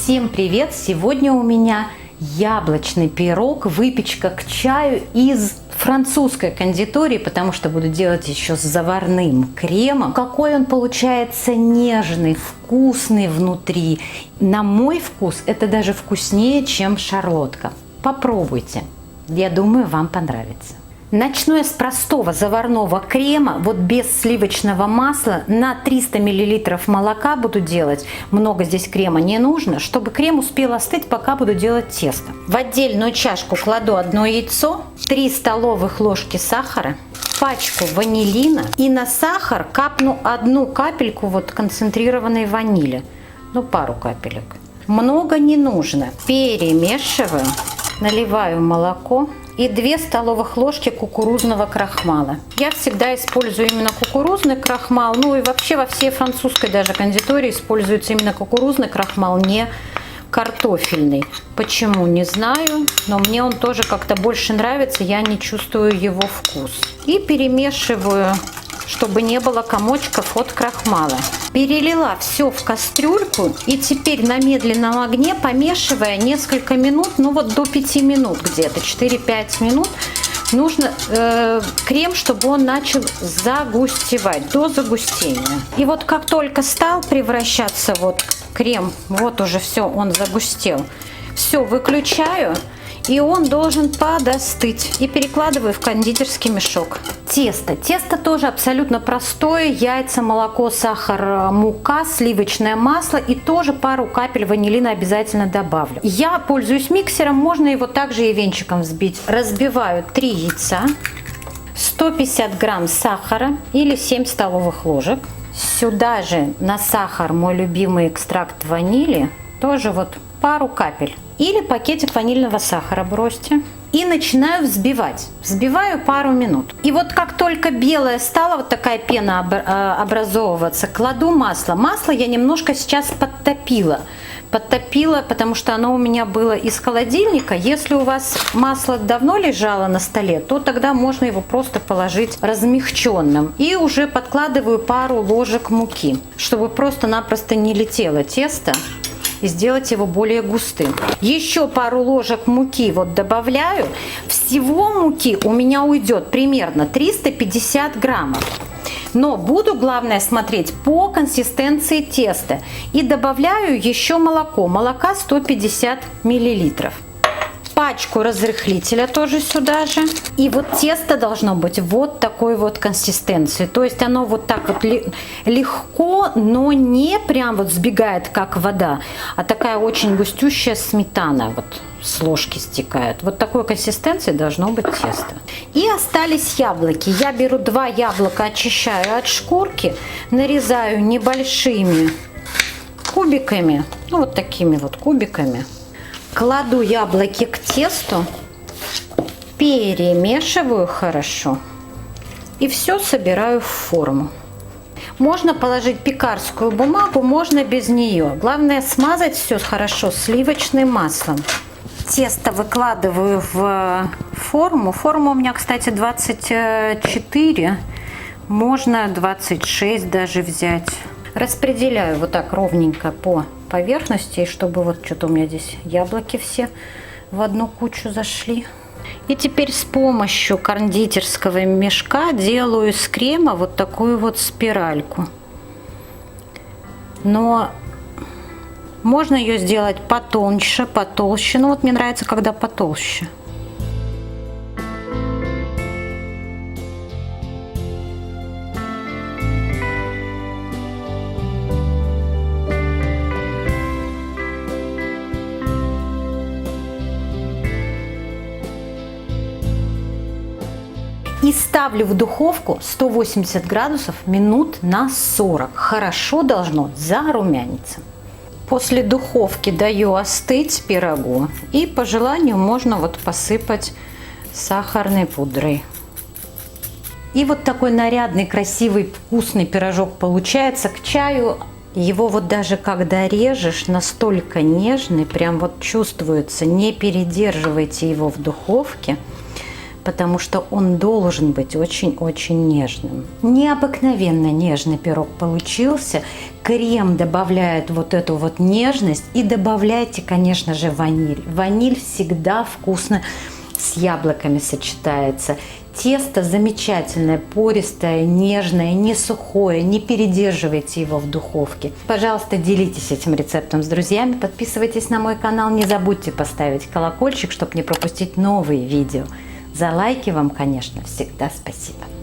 Всем привет! Сегодня у меня яблочный пирог, выпечка к чаю из французской кондитерии, потому что буду делать еще с заварным кремом. Какой он получается нежный, вкусный внутри. На мой вкус это даже вкуснее, чем шарлотка. Попробуйте. Я думаю, вам понравится. Начну я с простого заварного крема, вот без сливочного масла. На 300 мл молока буду делать. Много здесь крема не нужно, чтобы крем успел остыть, пока буду делать тесто. В отдельную чашку кладу одно яйцо, 3 столовых ложки сахара, пачку ванилина и на сахар капну одну капельку вот концентрированной ванили. Ну, пару капелек. Много не нужно. Перемешиваю, наливаю молоко. И 2 столовых ложки кукурузного крахмала. Я всегда использую именно кукурузный крахмал. Ну и вообще во всей французской даже кондитерии используется именно кукурузный крахмал, не картофельный. Почему, не знаю, но мне он тоже как-то больше нравится, я не чувствую его вкус. И перемешиваю, чтобы не было комочков от крахмала. Перелила все в кастрюльку и теперь на медленном огне, помешивая несколько минут, ну вот до 5 минут где-то, 4-5 минут, нужно крем, чтобы он начал загустевать, до загустения. И вот как только стал превращаться вот крем, вот уже все, он загустел, все выключаю. И он должен подостыть. И перекладываю в кондитерский мешок. Тесто. Тесто тоже абсолютно простое. Яйца, молоко, сахар, мука, сливочное масло. И тоже пару капель ванилина обязательно добавлю. Я пользуюсь миксером. Можно его также и венчиком взбить. Разбиваю 3 яйца. 150 грамм сахара или 7 столовых ложек. Сюда же на сахар мой любимый экстракт ванили. Тоже вот пару капель. Или пакетик ванильного сахара бросьте. И начинаю взбивать. Взбиваю пару минут. И вот как только белая стала, вот такая пена образовываться, кладу масло. Масло я немножко сейчас подтопила. Подтопила, потому что оно у меня было из холодильника. Если у вас масло давно лежало на столе, то тогда можно его просто положить размягченным. И уже подкладываю пару ложек муки, чтобы просто-напросто не летело тесто. И сделать его более густым. Еще пару ложек муки вот добавляю. Всего муки у меня уйдет примерно 350 граммов. Но буду, главное, смотреть по консистенции теста. И добавляю еще молоко. Молока 150 миллилитров. Пачку разрыхлителя тоже сюда же. И вот тесто должно быть вот такой вот консистенции. То есть оно вот так вот легко, но не прям вот сбегает как вода, а такая очень густющая сметана вот с ложки стекает. Вот такой консистенции должно быть тесто. И остались яблоки. Я беру 2 яблока, очищаю от шкурки, нарезаю небольшими кубиками, ну вот такими вот кубиками. Кладу яблоки к тесту, перемешиваю хорошо и все собираю в форму. Можно положить пекарскую бумагу, можно без нее. Главное смазать все хорошо сливочным маслом. Тесто выкладываю в форму. Форма у меня, кстати, 24, можно 26 даже взять. Распределяю вот так ровненько по поверхности, чтобы вот что-то у меня здесь яблоки все в одну кучу зашли. И теперь с помощью кондитерского мешка делаю из крема вот такую вот спиральку. Но можно ее сделать потоньше, потолще. Ну вот мне нравится, когда потолще. И ставлю в духовку 180 градусов минут на 40. Хорошо должно зарумяниться. После духовки даю остыть пирогу. И по желанию можно вот посыпать сахарной пудрой. И вот такой нарядный, красивый, вкусный пирожок получается к чаю. Его вот даже когда режешь, настолько нежный, прям вот чувствуется. Не передерживайте его в духовке. потому что он должен быть очень-очень нежным. Необыкновенно нежный пирог получился. Крем добавляет вот эту вот нежность. И добавляйте, конечно же, ваниль. Ваниль всегда вкусно с яблоками сочетается. Тесто замечательное, пористое, нежное, не сухое, не передерживайте его в духовке. Пожалуйста, делитесь этим рецептом с друзьями, подписывайтесь на мой канал, не забудьте поставить колокольчик, чтобы не пропустить новые видео. За лайки вам, конечно, всегда спасибо.